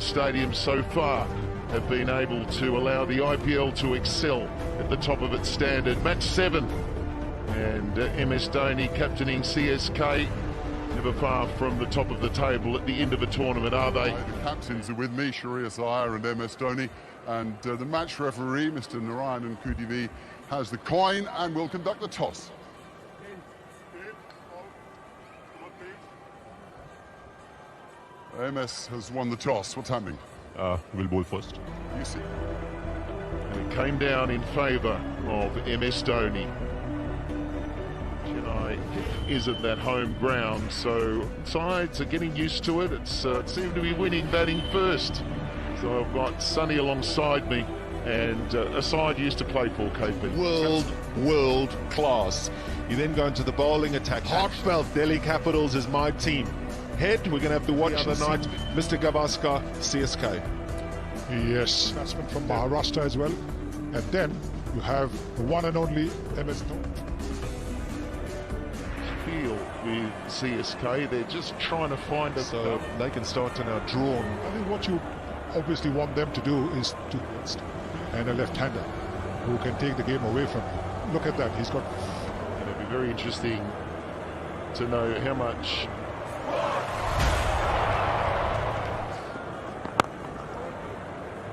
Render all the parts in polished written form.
smaller stadiums so far have been able to allow the IPL to excel at the top of its standard. Match 7, and MS Dhoni captaining CSK, never far from the top of the table at the end of a tournament, are they? The captains are with me, Shreyas Iyer and MS Dhoni, and the match referee, Mr. Narayanan Kudivi, has the coin and will conduct the toss. MS has won the toss. What's happening? We'll bowl first. You see. And it came down in favour of MS Dhoni. Chennai isn't that home ground, so sides are getting used to it. It seemed to be winning batting first. So I've got Sonny alongside me, and a side used to play for KP. World class. You then go into the bowling attack. Heartfelt, Delhi Capitals is my team. Head, we're going to have to watch the other night, Mr. Gavaskar, CSK. Yes, batsman from Maharashtra as well. And then you have the one and only MS Dhoni. Feel with CSK, they're just trying to find a... So they can start to now draw. I think what you obviously want them to do is to... and a left-hander who can take the game away from you. Look at that, he's got... It'll be very interesting to know how much...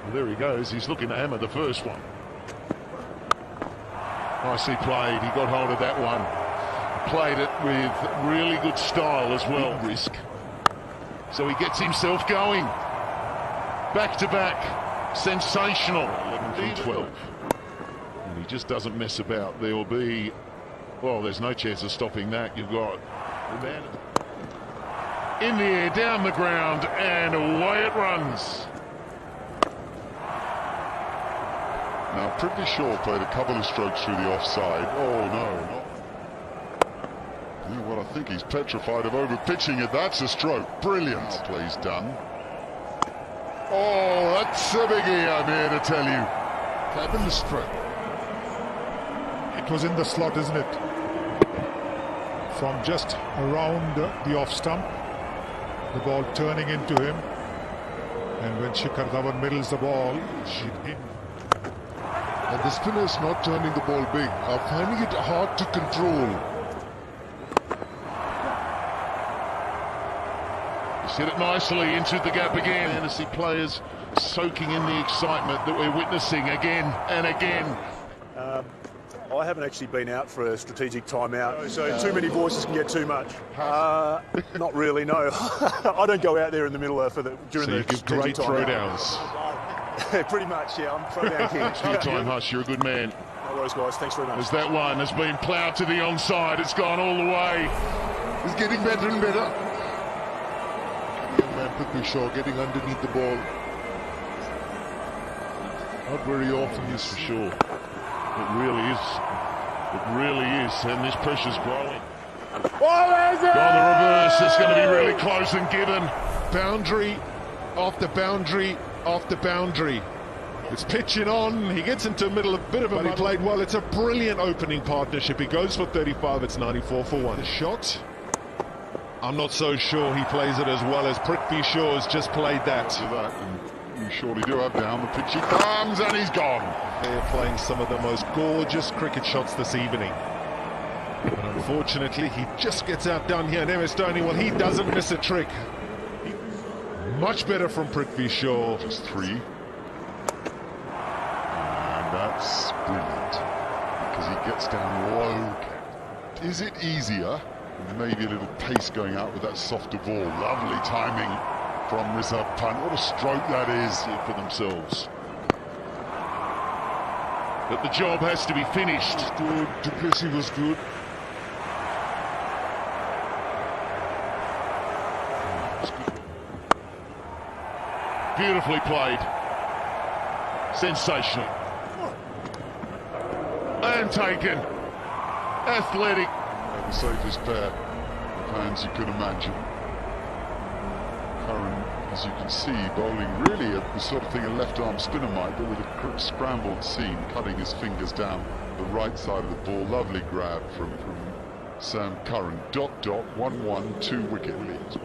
Well, there he goes, he's looking to hammer the first one. Nicely played, he got hold of that one. Played it with really good style as well. Risk. So he gets himself going. Back to back. Sensational. 11 from 12. And he just doesn't mess about. There will be... Well, there's no chance of stopping that. You've got... In the air, down the ground, and away it runs. Now, Prithvi Shaw played a couple of strokes through the offside. Oh, no. You know what, I think he's petrified of over-pitching it. That's a stroke. Brilliant. Play's done. Oh, that's a biggie, I'm here to tell you. Fabulous stroke. It was in the slot, isn't it? From just around the off stump, the ball turning into him. And when Shikhar Dhawan middles the ball, she'd in. And the spinners not turning the ball big are finding it hard to control. He's hit it nicely into the gap again. Fantasy players soaking in the excitement that we're witnessing again and again. I haven't actually been out for a strategic timeout, so too many voices can get too much. Not really, no. I don't go out there in the middle during the give great throwdowns. Pretty much, yeah. I'm throwdown king. It's your time, Hush. You're a good man. No worries, guys. Thanks very much. As that one has been ploughed to the onside, it's gone all the way. It's getting better and better. Young man Prithvi Shaw getting underneath the ball. Not very often, yes, for sure. It really is. It really is. And this pressure's growing. Oh, is it? On the reverse, it's going to be really close and given. Boundary after boundary after boundary. It's pitching on. He gets into the middle of a bit of a... But he played well. It's a brilliant opening partnership. He goes for 35. It's 94 for 1. The shot. I'm not so sure he plays it as well as Prithvi Shaw has just played that. And you surely do have down the pitch. He comes and he's gone. They're playing some of the most gorgeous cricket shots this evening. But unfortunately, he just gets outdone here. And MS Dhoni, well, he doesn't miss a trick. Much better from Prithvi Shaw. Just 3. And that's brilliant. Because he gets down low. Is it easier? Maybe a little pace going out with that softer ball. Lovely timing from Rishabh Pant. What a stroke that is For themselves. But the job has to be finished. Good. Du Plessis was good. Beautifully played. Sensational. And taken. Athletic. The safest pair of hands you could imagine. Curran, as you can see, bowling really the sort of thing a left-arm spinner might, but with a scrambled seam, cutting his fingers down the right side of the ball. Lovely grab from Sam Curran. 1-1, 2 wicket leads.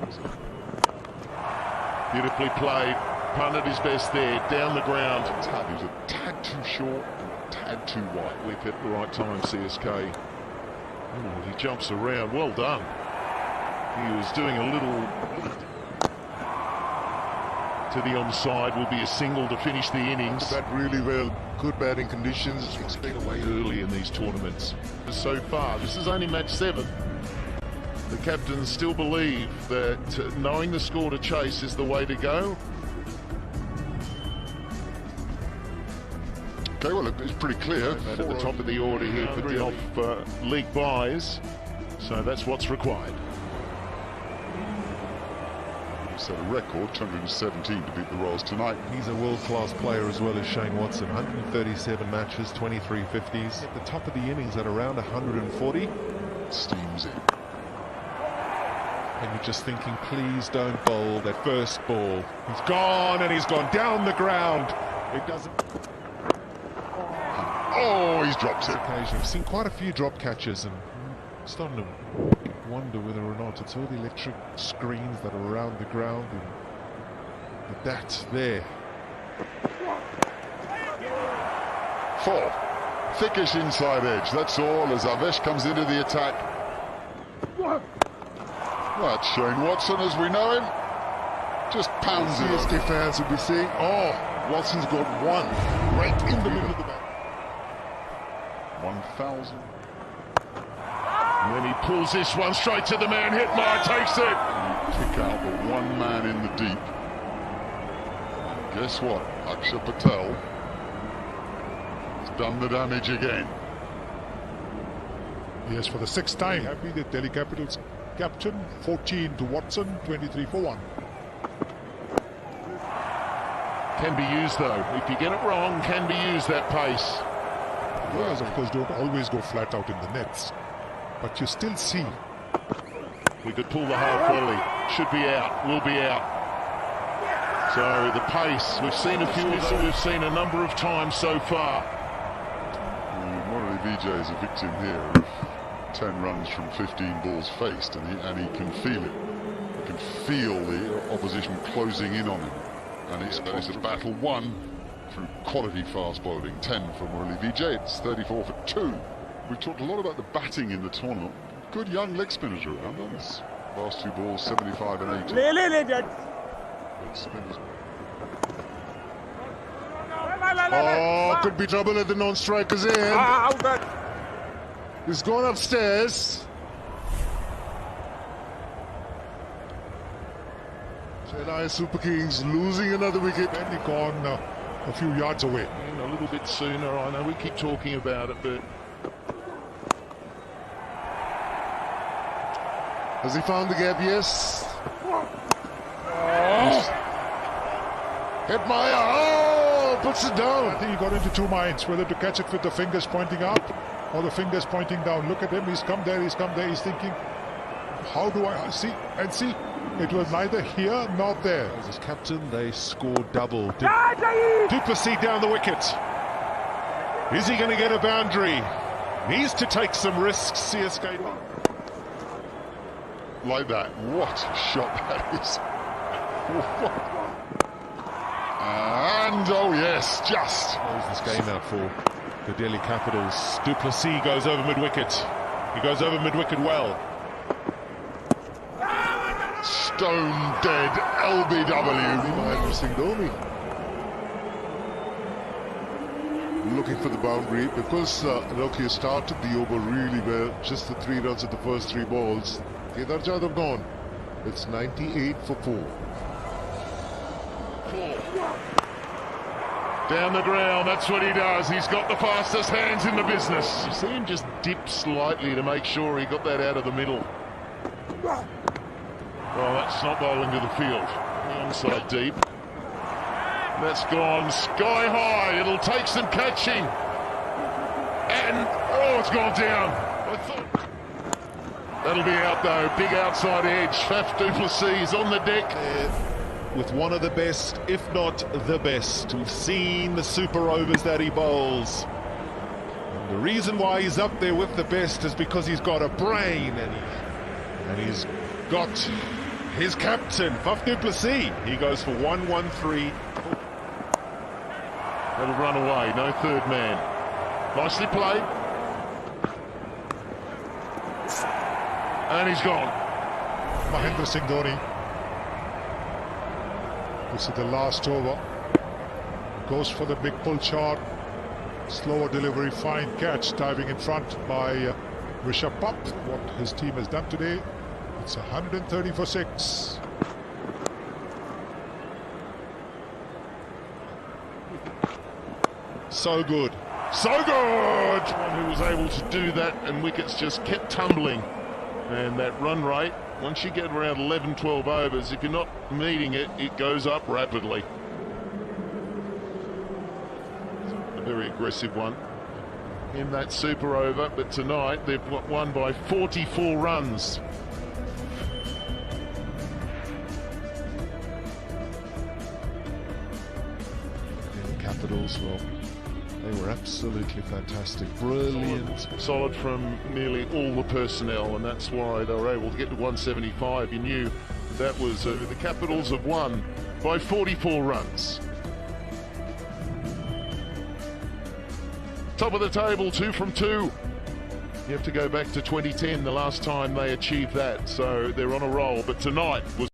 Beautifully played. punted his best there, down the ground. He was a tad too short, a tad too wide. Wick at the right time, CSK. Ooh, he jumps around, well done. He was doing a little... To the onside will be a single to finish the innings. That really well, good batting conditions. Expect away early in these tournaments. So far, this is only match 7. The captains still believe that knowing the score to chase is the way to go. Okay, well, it's pretty clear. At the top of the order here for the off league buys. So that's what's required. Set a record, 217 to beat the Royals tonight. He's a world-class player as well as Shane Watson. 137 matches, 23 50s. At the top of the innings at around 140. Steams in. And you're just thinking, please don't bowl that first ball. He's gone, and he's gone down the ground. It doesn't... Oh, he's dropped it. Occasion. We've seen quite a few drop catches, and I'm starting to wonder whether or not it's all the electric screens that are around the ground, and that's there. 4. Thickish inside edge, that's all, as Avesh comes into the attack. That's Shane Watson as we know him. Just pounds it. CSK fans will be saying, oh, Watson's got one right in the middle of the bat. 1,000. And then he pulls this one straight to the man. Hitmar takes it. Kick out the one man in the deep. Guess what? Akshay Patel has done the damage again. Yes, for the 6th time. Happy the Delhi Capitals captain, 14 to Watson, 23 for 1. Can be used though. If you get it wrong, can be used, that pace. Players, of course, don't always go flat out in the nets, but you still see. We could pull the half volley. Should be out. Will be out. So the pace. We've seen a few of them. We've seen a number of times so far. Morley Vijay is a victim here of 10 runs from 15 balls faced, and he can feel it. He can feel the opposition closing in on him, and it's a battle won through quality fast bowling. 10 for Morley Vijay. It's 34 for 2. We've talked a lot about the batting in the tournament. Good young leg spinners around. Those last 2 balls, 75 and 80. Good spinners. Oh, could be trouble at the non-striker's end. He's gone upstairs. Chennai Super Kings losing another wicket. Only gone a few yards away. A little bit sooner. I know we keep talking about it, but... Has he found the gap? Yes. Hitmar, oh, puts it down. I think he got into 2 minds, whether to catch it with the fingers pointing up or the fingers pointing down. Look at him, he's come there, he's thinking, how do I see? And see, it was neither here nor there. As captain, they scored double. Duplessis down the wicket. Is he going to get a boundary? Needs to take some risks, CSK. Like that. What a shot that is. And oh yes, just close this game out for the Delhi Capitals. Duplessis goes over mid-wicket. He goes over mid-wicket well. stone dead LBW. Mahendra Singh Dhoni looking for the boundary because Rocky started the over really well. Just the 3 runs at the first 3 balls. Kedar Jadhav gone. It's 98 for 4. Down the ground, that's what he does. He's got the fastest hands in the business. You see him just dip slightly to make sure he got that out of the middle. Well, that's not bowling to the field. The onside deep. That's gone sky high. It'll take some catching. And, oh, it's gone down. I thought... That'll be out, though. Big outside edge. Faf du Plessis on the deck. With one of the best, if not the best. We've seen the super overs that he bowls. And the reason why he's up there with the best is because he's got a brain and he's got His captain, Faf du Plessis, he goes for 1-1-3. That'll run away, no third man. Nicely played. And he's gone. Mahendra Singh Dhoni. This is the last over. Goes for the big pull shot. Slower delivery, fine catch, diving in front by Rishabh Pant. What his team has done today, it's 130 for 6. So good. So good! One who was able to do that, and wickets just kept tumbling. And that run rate, once you get around 11, 12 overs, if you're not meeting it, it goes up rapidly. A very aggressive one in that super over, but tonight they've won by 44 runs. And the Capitals, well, they were absolutely fantastic, brilliant. Solid from nearly all the personnel, and that's why they were able to get to 175. You knew that was the Capitals have won by 44 runs. Top of the table, 2 from 2. You have to go back to 2010, the last time they achieved that, so they're on a roll. But tonight was